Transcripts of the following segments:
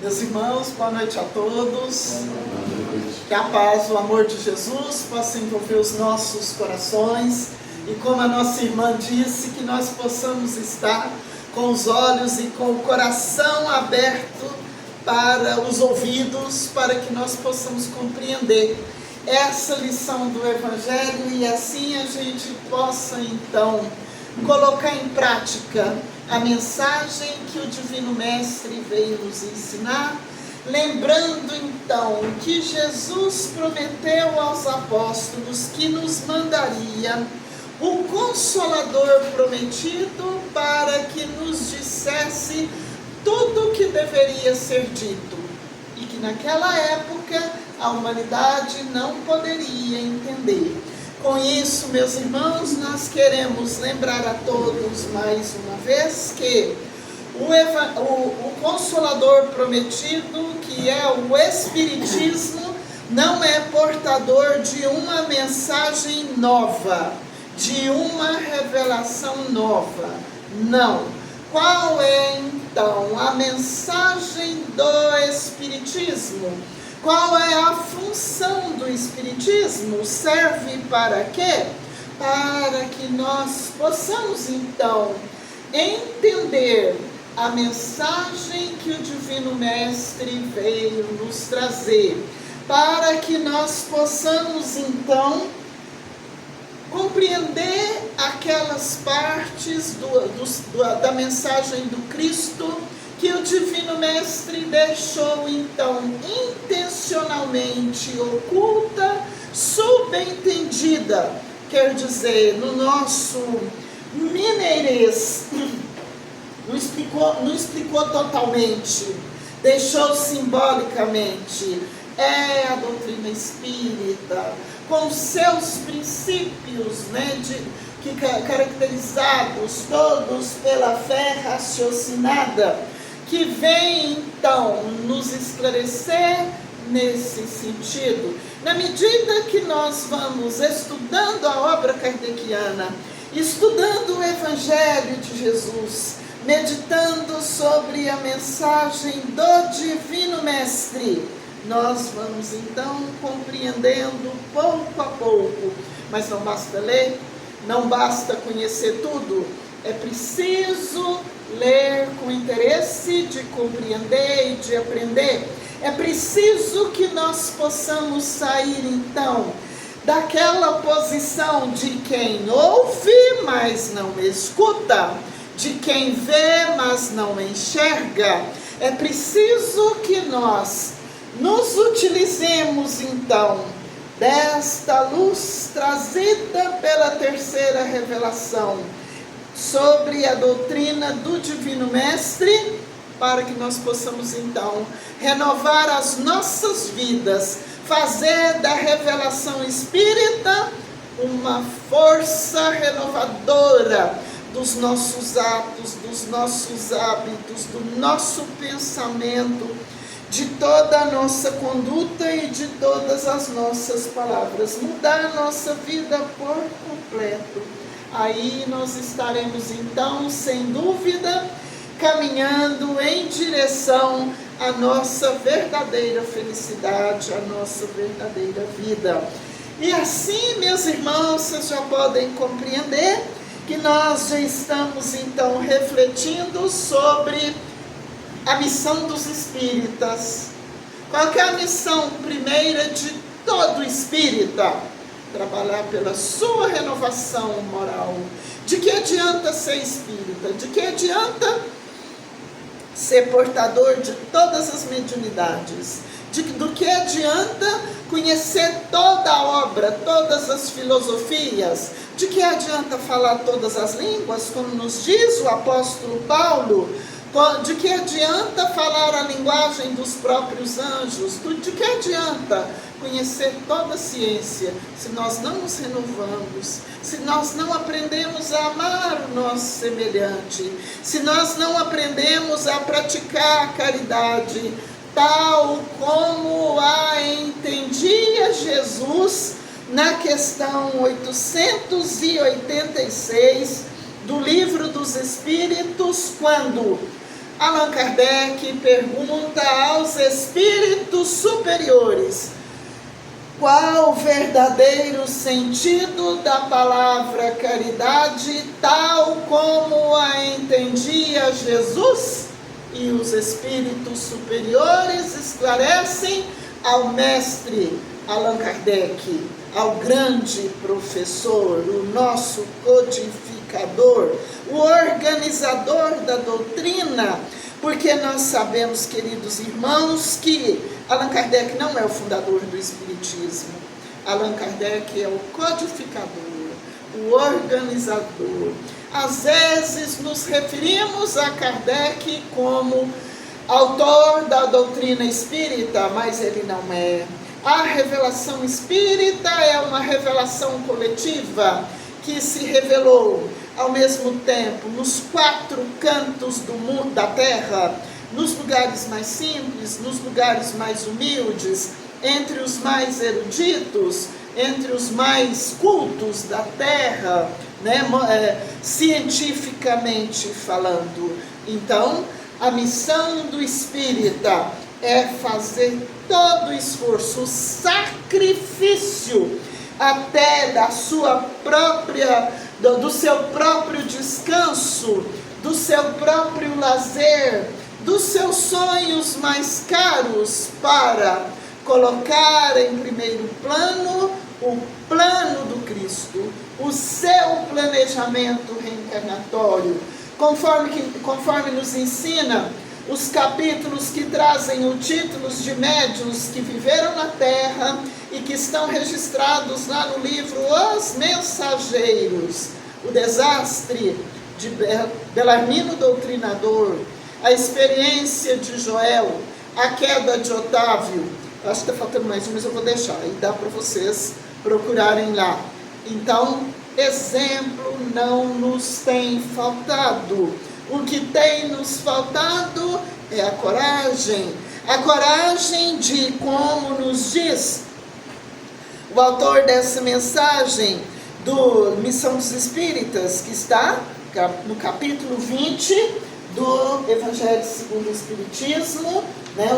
Meus irmãos, boa noite a todos. Que a paz, o amor de Jesus possa envolver os nossos corações. E como a nossa irmã disse, que nós possamos estar com os olhos e com o coração aberto para os ouvidos, para que nós possamos compreender essa lição do Evangelho e assim a gente possa então colocar em prática a mensagem que o Divino Mestre veio nos ensinar, lembrando então que Jesus prometeu aos apóstolos que nos mandaria o Consolador prometido para que nos dissesse tudo o que deveria ser dito, e que naquela época a humanidade não poderia entender. Com isso, meus irmãos, nós queremos lembrar a todos mais uma vez que o Consolador prometido, que é o Espiritismo, não é portador de uma mensagem nova, de uma revelação nova. Não. Qual é então a mensagem do Espiritismo? Qual é a função do Espiritismo? Serve para quê? Para que nós possamos então entender a mensagem que o Divino Mestre veio nos trazer, para que nós possamos então compreender aquelas partes da mensagem do Cristo que o Divino Mestre deixou então intencionalmente oculta, subentendida, quer dizer, no nosso mineirês, não explicou totalmente, deixou simbolicamente. É a doutrina espírita, com seus princípios, caracterizados todos pela fé raciocinada, que vem então nos esclarecer nesse sentido. Na medida que nós vamos estudando a obra kardeciana, estudando o Evangelho de Jesus, meditando sobre a mensagem do Divino Mestre, nós vamos então compreendendo pouco a pouco. Mas não basta ler, não basta conhecer tudo, é preciso ler com interesse de compreender e de aprender. É preciso que nós possamos sair então daquela posição de quem ouve, mas não escuta, de quem vê, mas não enxerga. É preciso que nós nos utilizemos então desta luz trazida pela terceira revelação sobre a doutrina do Divino Mestre, para que nós possamos então renovar as nossas vidas, fazer da revelação espírita uma força renovadora dos nossos atos, dos nossos hábitos, do nosso pensamento, de toda a nossa conduta e de todas as nossas palavras, mudar a nossa vida por completo. Aí nós estaremos então, sem dúvida, caminhando em direção à nossa verdadeira felicidade, à nossa verdadeira vida. E assim, meus irmãos, vocês já podem compreender que nós já estamos então refletindo sobre a missão dos espíritas. Qual que é a missão primeira de todo espírita? Trabalhar pela sua renovação moral. De que adianta ser espírita? De que adianta ser portador de todas as mediunidades? Do que adianta conhecer toda a obra, todas as filosofias? De que adianta falar todas as línguas, como nos diz o apóstolo Paulo? De que adianta falar a linguagem dos próprios anjos? De que adianta conhecer toda a ciência se nós não nos renovamos, se nós não aprendemos a amar o nosso semelhante, se nós não aprendemos a praticar a caridade, tal como a entendia Jesus na questão 886 do Livro dos Espíritos, quando Allan Kardec pergunta aos espíritos superiores: qual o verdadeiro sentido da palavra caridade, tal como a entendia Jesus? E os espíritos superiores esclarecem ao mestre Allan Kardec, ao grande professor, o nosso codificador, o organizador da doutrina, porque nós sabemos, queridos irmãos, que Allan Kardec não é o fundador do Espiritismo. Allan Kardec é o codificador, o organizador. Às vezes nos referimos a Kardec como autor da doutrina espírita, mas ele não é. A revelação espírita é uma revelação coletiva que se revelou ao mesmo tempo nos 4 cantos do mundo, da terra, nos lugares mais simples, nos lugares mais humildes, entre os mais eruditos, entre os mais cultos da terra, cientificamente falando. Então, a missão do espírita é fazer todo o esforço, o sacrifício, até da sua própria, do seu próprio descanso, do seu próprio lazer, dos seus sonhos mais caros, para colocar em primeiro plano o plano do Cristo, o seu planejamento reencarnatório, conforme nos ensina os capítulos que trazem os títulos de médiuns que viveram na Terra e que estão registrados lá no livro Os Mensageiros. O desastre de Belarmino Doutrinador, a experiência de Joel, a queda de Otávio. Acho que está faltando mais um, mas eu vou deixar, e dá para vocês procurarem lá. Então, exemplo não nos tem faltado. O que tem nos faltado é a coragem de, como nos diz o autor dessa mensagem do Missão dos Espíritas, que está no capítulo 20 do Evangelho segundo o Espiritismo,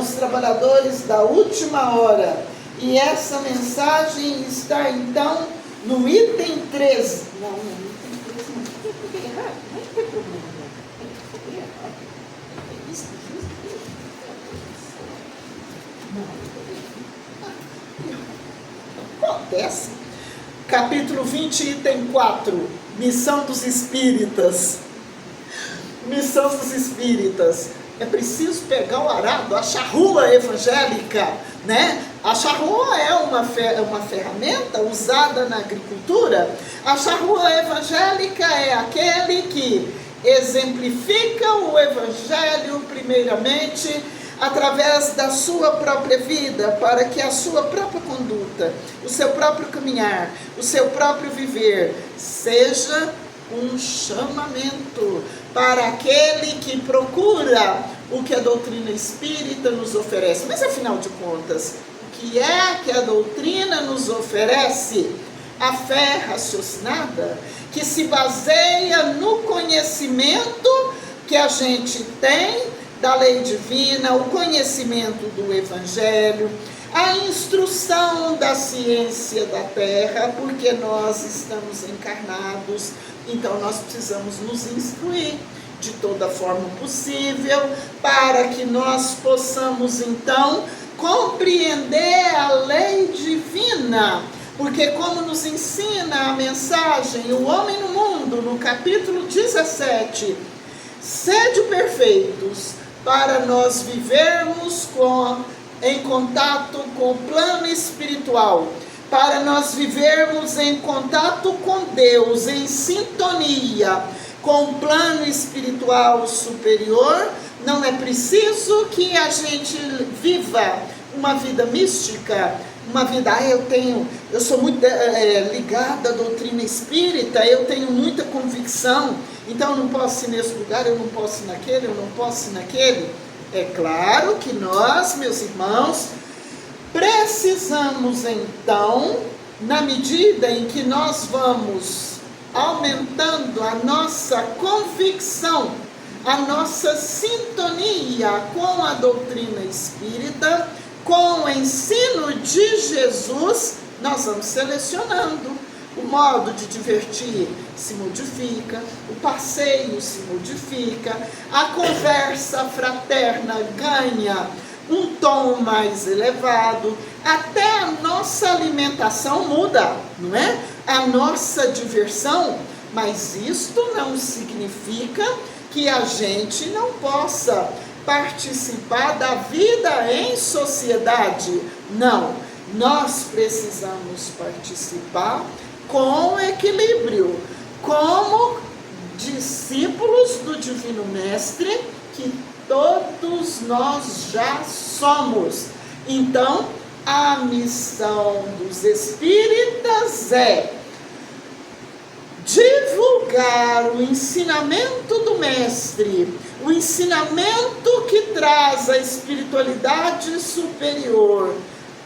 os trabalhadores da última hora. E essa mensagem está então no item 13. Não item 13 não. Tem errado, não tem problema. Acontece. Capítulo 20, item 4. Missão dos Espíritas. Missão dos Espíritas. É preciso pegar o arado, a charrua evangélica, A charrua é uma ferramenta usada na agricultura. A charrua evangélica é aquele que exemplifica o evangelho primeiramente através da sua própria vida, para que a sua própria conduta, o seu próprio caminhar, o seu próprio viver seja um chamamento para aquele que procura o que a doutrina espírita nos oferece. Mas afinal de contas, o que é que a doutrina nos oferece? A fé raciocinada, que se baseia no conhecimento que a gente tem da lei divina, o conhecimento do evangelho, a instrução da ciência da terra, porque nós estamos encarnados, então nós precisamos nos instruir de toda forma possível, para que nós possamos então compreender a lei divina. Porque como nos ensina a mensagem O Homem no Mundo, no capítulo 17, sede perfeitos, para nós vivermos em contato com o plano espiritual, para nós vivermos em contato com Deus, em sintonia com o plano espiritual superior, não é preciso que a gente viva uma vida mística, uma vida, eu sou muito ligada à doutrina espírita, eu tenho muita convicção, então eu não posso ir nesse lugar, eu não posso ir naquele, eu não posso ir naquele. É claro que nós, meus irmãos, precisamos então, na medida em que nós vamos aumentando a nossa convicção a nossa sintonia com a doutrina espírita, com o ensino de Jesus, nós vamos selecionando. O modo de divertir se modifica, o passeio se modifica, a conversa fraterna ganha um tom mais elevado, até a nossa alimentação muda, não é? A nossa diversão, mas isto não significa que a gente não possa participar da vida em sociedade. Não, nós precisamos participar com equilíbrio, como discípulos do Divino Mestre, que todos nós já somos. Então, a missão dos espíritas é divulgar o ensinamento do Mestre, o ensinamento que traz a espiritualidade superior,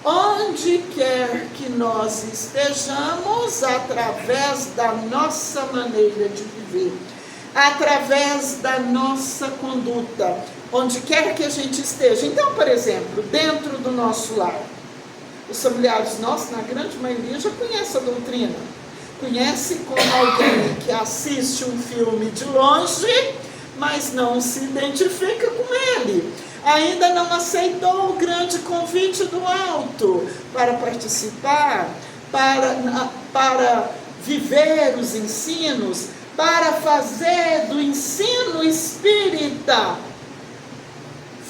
onde quer que nós estejamos, através da nossa maneira de viver, através da nossa conduta, onde quer que a gente esteja. Então, por exemplo, dentro do nosso lar, os familiares nossos, na grande maioria, já conhecem a doutrina, conhece como alguém que assiste um filme de longe, mas não se identifica com ele, ainda não aceitou o grande convite do alto para participar, para viver os ensinos, para fazer do ensino espírita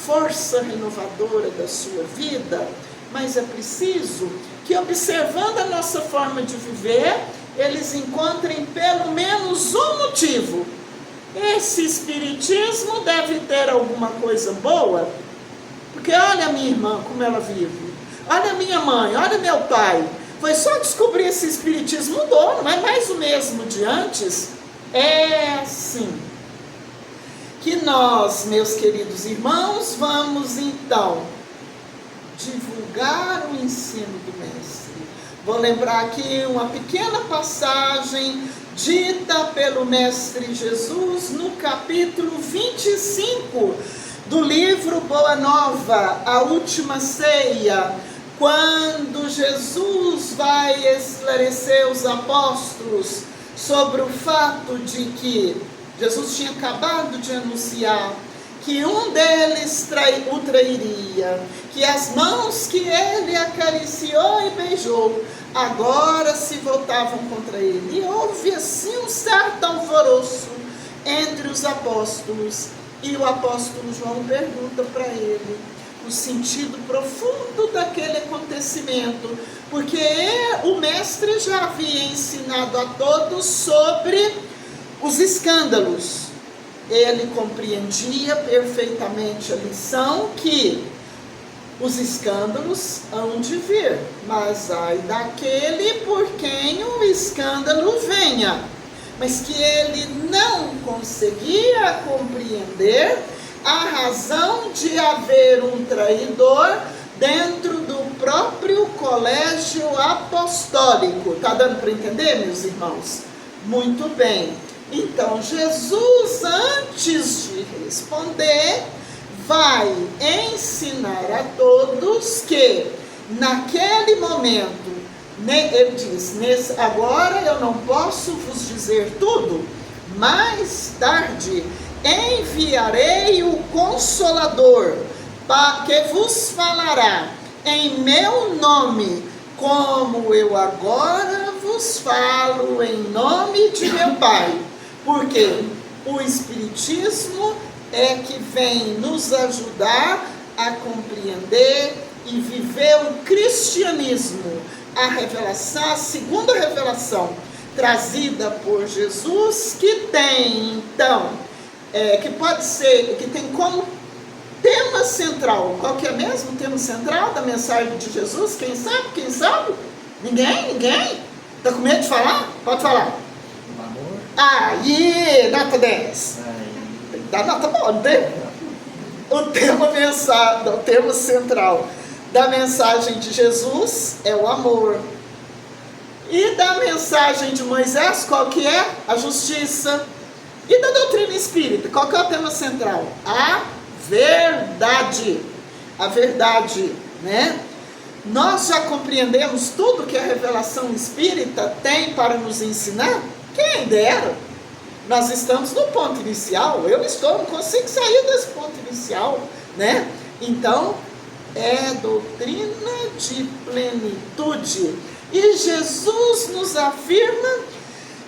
força renovadora da sua vida. Mas é preciso que, observando a nossa forma de viver, eles encontrem pelo menos um motivo. Esse espiritismo deve ter alguma coisa boa, porque olha a minha irmã como ela vive, olha a minha mãe, olha meu pai, foi só descobrir esse espiritismo, mudou, não é mais o mesmo de antes. É assim que nós, meus queridos irmãos, vamos então divulgar o ensino do Mestre. Vou lembrar aqui uma pequena passagem dita pelo Mestre Jesus no capítulo 25 do livro Boa Nova, a Última Ceia, quando Jesus vai esclarecer os apóstolos sobre o fato de que Jesus tinha acabado de anunciar que um deles o trairia, que as mãos que ele acariciou e beijou agora se voltavam contra ele. E houve assim um certo alvoroço entre os apóstolos, e o apóstolo João pergunta para ele o sentido profundo daquele acontecimento, porque o mestre já havia ensinado a todos sobre os escândalos. Ele compreendia perfeitamente a lição que os escândalos hão de vir, mas ai daquele por quem o escândalo venha. Mas que ele não conseguia compreender a razão de haver um traidor dentro do próprio colégio apostólico. Está dando para entender, meus irmãos? Muito bem. Então, Jesus, antes de responder, vai ensinar a todos que, naquele momento, ele diz, agora eu não posso vos dizer tudo, mais tarde enviarei o Consolador, que vos falará em meu nome, como eu agora vos falo em nome de meu Pai. Porque o Espiritismo é que vem nos ajudar a compreender e viver o cristianismo, a revelação, a segunda revelação trazida por Jesus, que tem então, que pode ser, que tem como tema central, qual que é mesmo o tema central da mensagem de Jesus? Quem sabe? Quem sabe? Ninguém? Está com medo de falar? Pode falar. Aí, nota 10. Tem que dar nota boa, não tem? O tema central da mensagem de Jesus é o amor. E da mensagem de Moisés, qual que é? A justiça. E da doutrina espírita, qual que é o tema central? A verdade. A verdade, né? Nós já compreendemos tudo que a revelação espírita tem para nos ensinar? Quem dera! Nós estamos no ponto inicial, não consigo sair desse ponto inicial, né? Então, é doutrina de plenitude. E Jesus nos afirma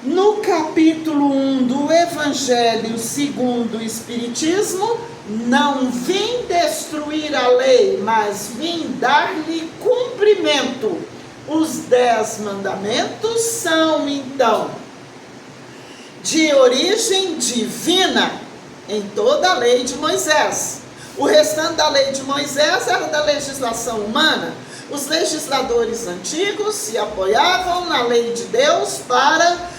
no capítulo 1 do Evangelho segundo o Espiritismo: não vim destruir a lei, mas vim dar-lhe cumprimento. Os 10 mandamentos são, então, de origem divina em toda a lei de Moisés. O restante da lei de Moisés era da legislação humana. Os legisladores antigos se apoiavam na lei de Deus para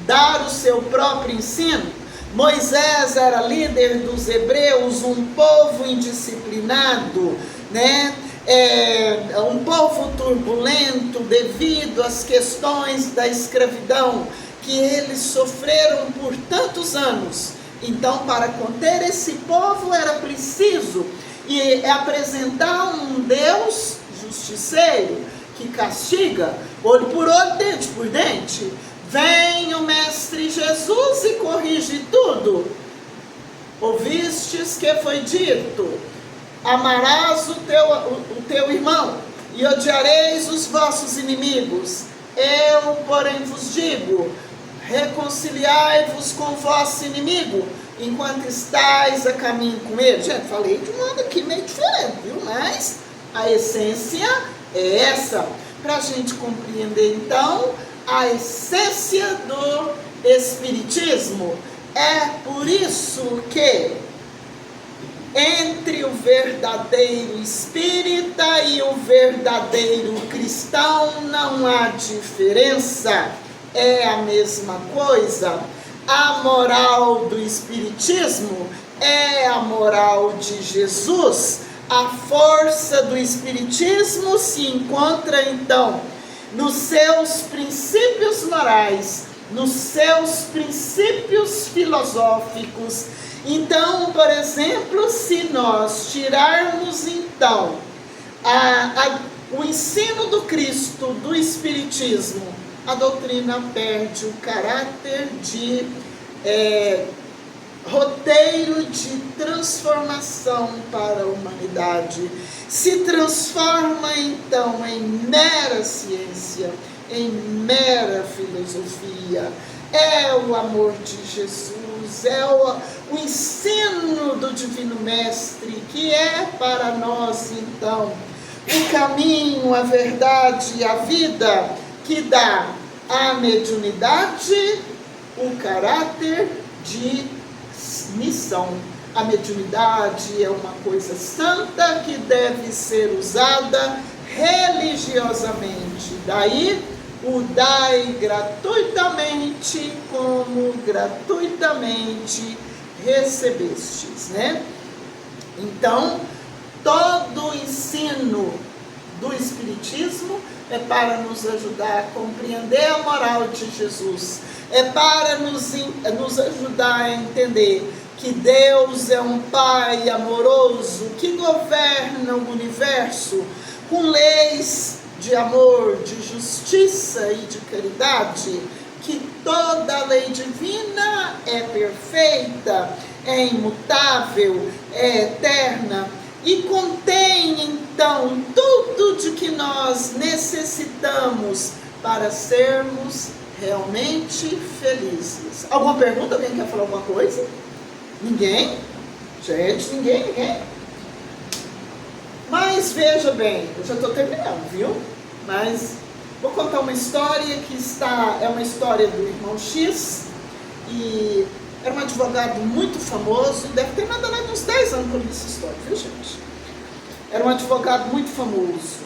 dar o seu próprio ensino. Moisés era líder dos hebreus, um povo indisciplinado, né? Um povo turbulento devido às questões da escravidão que eles sofreram por tantos anos. Então, para conter esse povo era preciso apresentar um Deus justiceiro que castiga olho por olho, dente por dente. Vem o Mestre Jesus e corrige tudo. Ouvistes que foi dito: amarás o teu irmão e odiareis os vossos inimigos. Eu, porém, vos digo: reconciliai-vos com o vosso inimigo, enquanto estáis a caminho com ele. Gente, falei de modo aqui meio diferente, viu? Mas a essência é essa. Para a gente compreender, então, a essência do Espiritismo. É por isso que entre o verdadeiro espírita e o verdadeiro cristão não há diferença. É a mesma coisa. A moral do Espiritismo é a moral de Jesus. A força do Espiritismo se encontra, então, nos seus princípios morais, nos seus princípios filosóficos. Então, por exemplo, se nós tirarmos, então, o ensino do Cristo, do Espiritismo, a doutrina perde o caráter de roteiro de transformação para a humanidade. Se transforma, então, em mera ciência, em mera filosofia. É o amor de Jesus, é o ensino do Divino Mestre, que é para nós, então, o caminho, a verdade e a vida, que dá à mediunidade o caráter de missão. A mediunidade é uma coisa santa que deve ser usada religiosamente. Daí o dai gratuitamente, como gratuitamente recebestes, né? Então, todo o ensino do Espiritismo é para nos ajudar a compreender a moral de Jesus, é para nos ajudar a entender que Deus é um Pai amoroso que governa o universo com leis de amor, de justiça e de caridade, que toda a lei divina é perfeita, é imutável, é eterna e contém, então, tudo de que nós necessitamos para sermos realmente felizes. Alguma pergunta? Alguém quer falar alguma coisa? Ninguém? Gente, ninguém? Mas veja bem, eu já estou terminando, viu? Mas vou contar uma história que é uma história do irmão X, e era um advogado muito famoso, deve ter nada lá uns 10 anos que eu li essa história, viu, gente? Era um advogado muito famoso,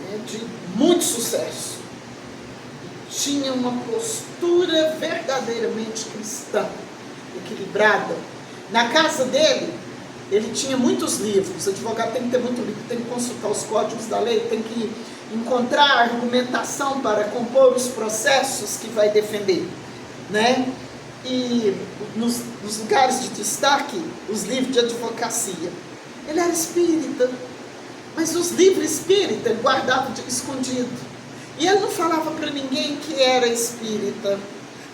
né, de muito sucesso. Tinha uma postura verdadeiramente cristã, equilibrada. Na casa dele, ele tinha muitos livros. O advogado tem que ter muito livro, tem que consultar os códigos da lei, tem que encontrar argumentação para compor os processos que vai defender, né? e nos lugares de destaque, os livros de advocacia. Ele era espírita, mas os livros espíritas ele guardava escondido. E ele não falava para ninguém que era espírita,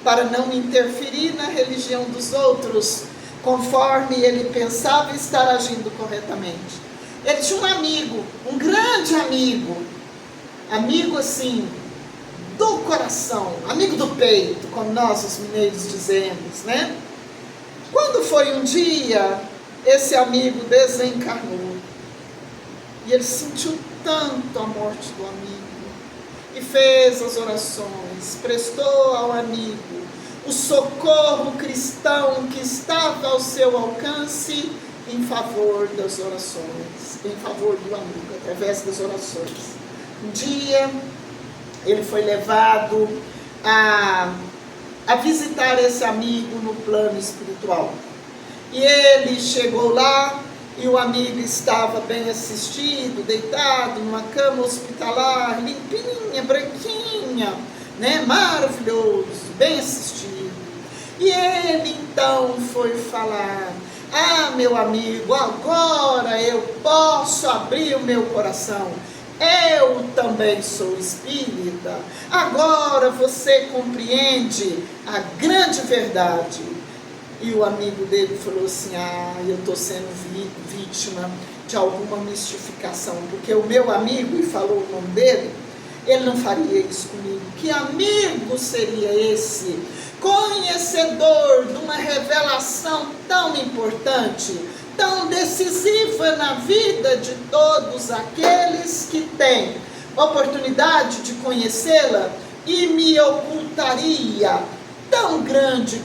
para não interferir na religião dos outros, conforme ele pensava estar agindo corretamente. Ele tinha um amigo, um grande amigo assim, do coração, amigo do peito, como nós os mineiros dizemos, né? Quando foi um dia, esse amigo desencarnou, e ele sentiu tanto a morte do amigo, e fez as orações, prestou ao amigo o socorro cristão que estava ao seu alcance, em favor das orações, em favor do amigo, através das orações. Um dia, ele foi levado a visitar esse amigo no plano espiritual. E ele chegou lá, e o amigo estava bem assistido, deitado numa cama hospitalar, limpinha, branquinha, né? Maravilhoso, bem assistido. E ele então foi falar: ah, meu amigo, agora eu posso abrir o meu coração. Eu também sou espírita. Agora você compreende a grande verdade. E o amigo dele falou assim: ah, eu estou sendo vítima de alguma mistificação, porque o meu amigo, e falou o nome dele, ele não faria isso comigo. Que amigo seria esse? Conhecedor de uma revelação tão importante, tão decisiva na vida de todos aqueles que têm oportunidade de conhecê-la, e me ocultaria tão grande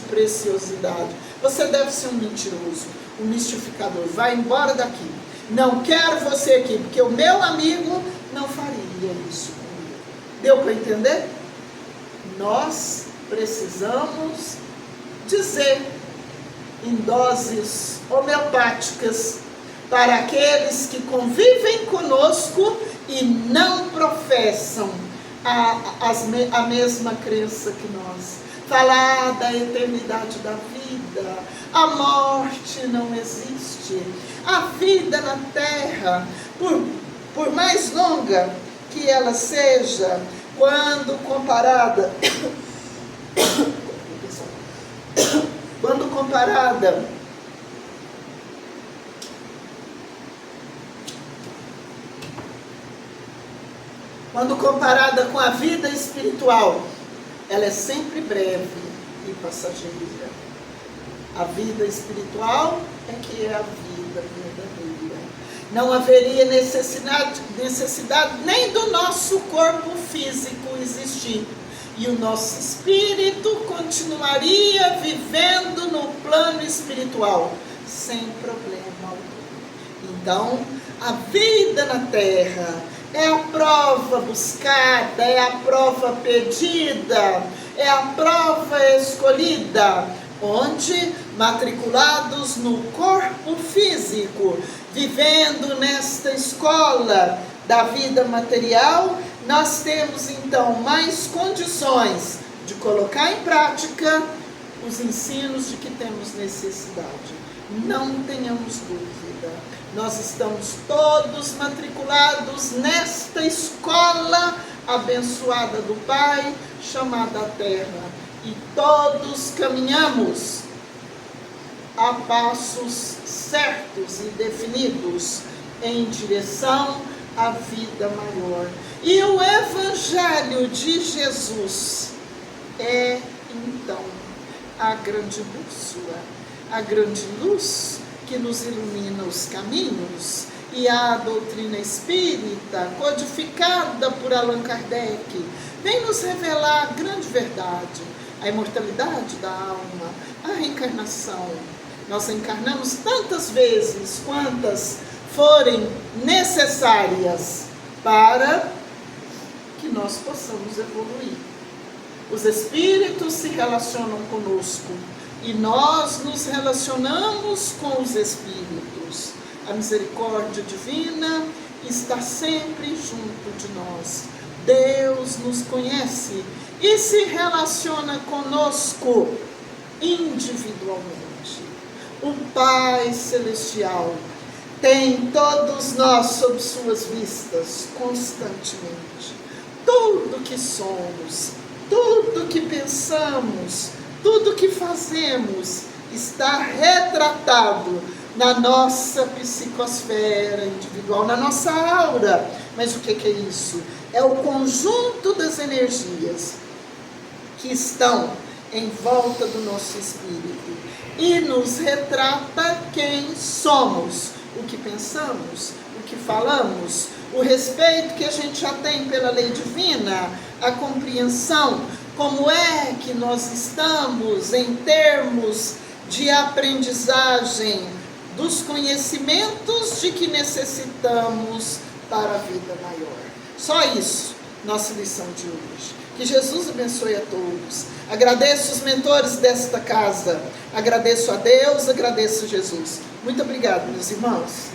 preciosidade. Você deve ser um mentiroso, um mistificador. Vai embora daqui. Não quero você aqui, porque o meu amigo não faria isso comigo. Deu para entender? Nós precisamos dizer em doses homeopáticas para aqueles que convivem conosco e não professam a mesma crença que nós. Falar da eternidade da vida. A morte não existe. A vida na terra, por mais longa que ela seja, quando comparada com a vida espiritual, ela é sempre breve e passageira. A vida espiritual é que é a vida verdadeira. Não haveria necessidade nem do nosso corpo físico existir. E o nosso espírito continuaria vivendo no plano espiritual, sem problema algum. Então, a vida na terra é a prova buscada, é a prova pedida, é a prova escolhida, onde, matriculados no corpo físico, vivendo nesta escola da vida material, nós temos então mais condições de colocar em prática os ensinos de que temos necessidade. Não tenhamos dúvida, nós estamos todos matriculados nesta escola abençoada do Pai, chamada Terra, e todos caminhamos a passos certos e definidos em direção à vida maior. E o Evangelho de Jesus é, então, a grande bússola, a grande luz que nos ilumina os caminhos, e a doutrina espírita, codificada por Allan Kardec, vem nos revelar a grande verdade, a imortalidade da alma, a reencarnação. Nós encarnamos tantas vezes quantas forem necessárias para que nós possamos evoluir. Os espíritos se relacionam conosco e nós nos relacionamos com os espíritos. A misericórdia divina está sempre junto de nós. Deus nos conhece e se relaciona conosco individualmente. O Pai Celestial tem todos nós sob suas vistas constantemente. Tudo que somos, tudo que pensamos, tudo que fazemos está retratado na nossa psicosfera individual, na nossa aura. Mas o que é isso? É o conjunto das energias que estão em volta do nosso espírito e nos retrata quem somos, o que pensamos, o que falamos, o respeito que a gente já tem pela lei divina, a compreensão, como é que nós estamos em termos de aprendizagem dos conhecimentos de que necessitamos para a vida maior. Só isso, nossa lição de hoje. Que Jesus abençoe a todos. Agradeço os mentores desta casa. Agradeço a Deus, agradeço a Jesus. Muito obrigado, meus irmãos.